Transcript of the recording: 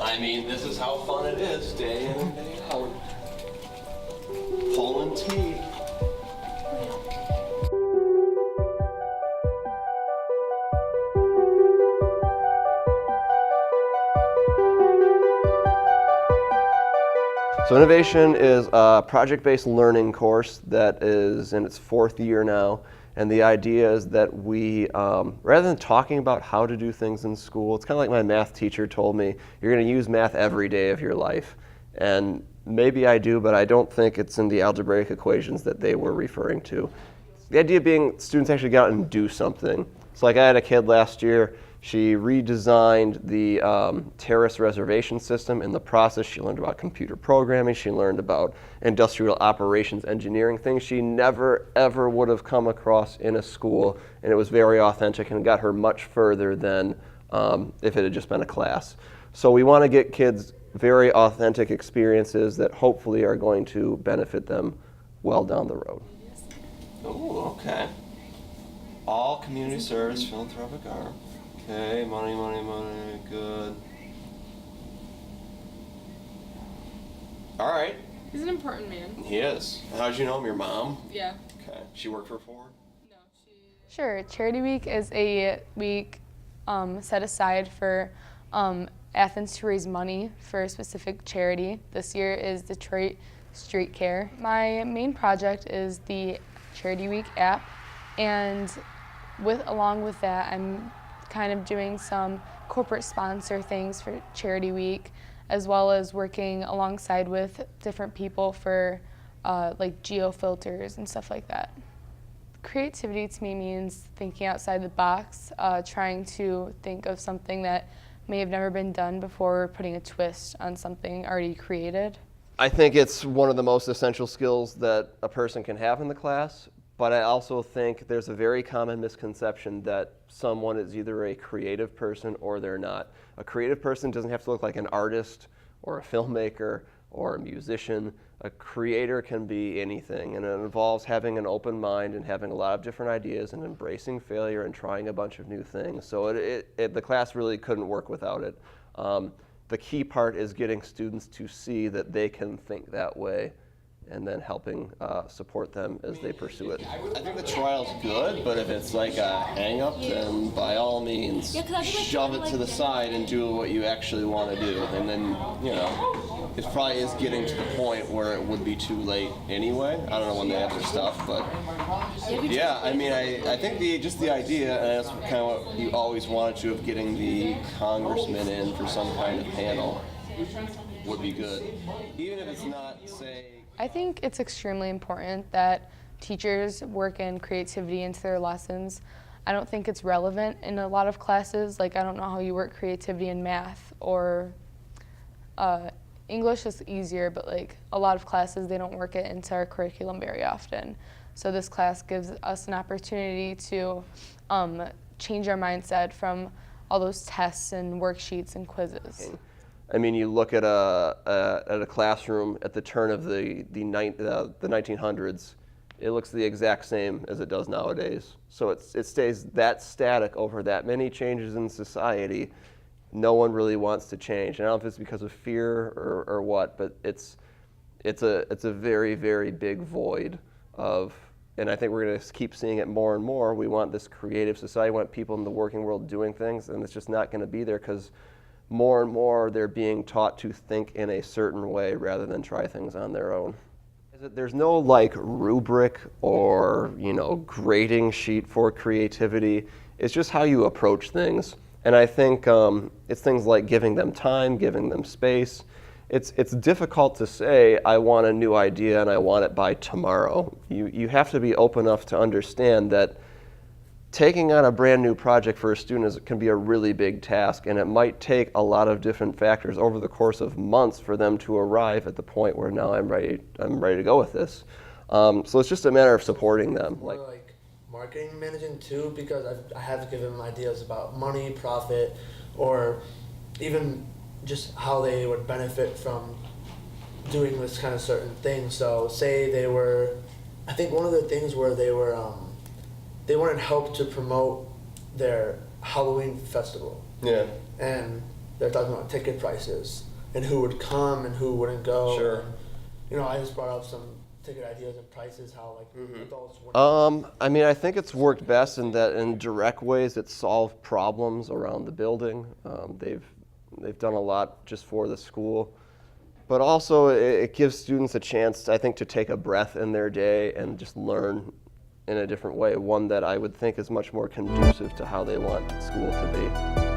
I mean, this is how fun it is, day in and day out. Pulling teeth. So Innovation is a project-based learning course that is in its 4th year now. And the idea is that we, rather than talking about how to do things in school, it's kind of like my math teacher told me, you're going to use math every day of your life. And maybe I do, but I don't think it's in the algebraic equations that they were referring to. The idea being students actually get out and do something. So like I had a kid last year, she redesigned the terrace reservation system. In the process, she learned about computer programming. She learned about industrial operations engineering, things she never, ever would have come across in a school. And it was very authentic and got her much further than if it had just been a class. So we want to get kids very authentic experiences that hopefully are going to benefit them well down the road. Oh, okay. All community service, philanthropic arm. Okay, money, good. All right. He's an important man. He is. How'd you know him? Your mom? Yeah. Okay. She worked for Ford? No, she... Sure. Charity Week is a week set aside for Athens to raise money for a specific charity. This year is Detroit Street Care. My main project is the Charity Week app, and along with that, I'm kind of doing some corporate sponsor things for Charity Week, as well as working alongside with different people for like geofilters and stuff like that. Creativity to me means thinking outside the box, trying to think of something that may have never been done before, putting a twist on something already created. I think it's one of the most essential skills that a person can have in the class. But I also think there's a very common misconception that someone is either a creative person or they're not. A creative person doesn't have to look like an artist or a filmmaker or a musician. A creator can be anything, and it involves having an open mind and having a lot of different ideas and embracing failure and trying a bunch of new things. So the class really couldn't work without it. The key part is getting students to see that they can think that way, and then helping support them as they pursue it. I think the trial's good, but if it's like a hang-up, then by all means, shove it to the side and do what you actually want to do. And then, you know, it probably is getting to the point where it would be too late anyway. I don't know when they have their stuff, but yeah, I mean, I think just the idea, and that's kind of what you always wanted to, of getting the congressman in for some kind of panel would be good. Even if it's not, say, I think it's extremely important that teachers work in creativity into their lessons. I don't think it's relevant in a lot of classes. Like, I don't know how you work creativity in math, or English is easier, but like a lot of classes, they don't work it into our curriculum very often. So this class gives us an opportunity to change our mindset from all those tests and worksheets and quizzes. I mean, you look at a classroom at the turn of the 1900s, it looks the exact same as it does nowadays. So it stays that static over that many changes in society. No one really wants to change. And I don't know if it's because of fear or what, but it's a very, very big void of, and I think we're going to keep seeing it more and more. We want this creative society, we want people in the working world doing things, and it's just not going to be there because more and more they're being taught to think in a certain way rather than try things on their own. There's no like rubric or, you know, grading sheet for creativity. It's just how you approach things. And I think it's things like giving them time, giving them space. It's difficult to say, I want a new idea and I want it by tomorrow. You have to be open enough to understand that taking on a brand new project for a student can be a really big task, and it might take a lot of different factors over the course of months for them to arrive at the point where now I'm ready to go with this. So it's just a matter of supporting them. Like marketing managing too, because I have to give them ideas about money, profit, or even just how they would benefit from doing this kind of certain thing. So say they were, I think one of the things where they wanted help to promote their Halloween festival. Yeah. And they're talking about ticket prices and who would come and who wouldn't go. Sure. And, you know, I just brought up some ticket ideas and prices, how like adults wouldn't. I mean, I think it's worked best in that in direct ways it solved problems around the building. They've done a lot just for the school, but also it gives students a chance, I think, to take a breath in their day and just learn in a different way, one that I would think is much more conducive to how they want school to be.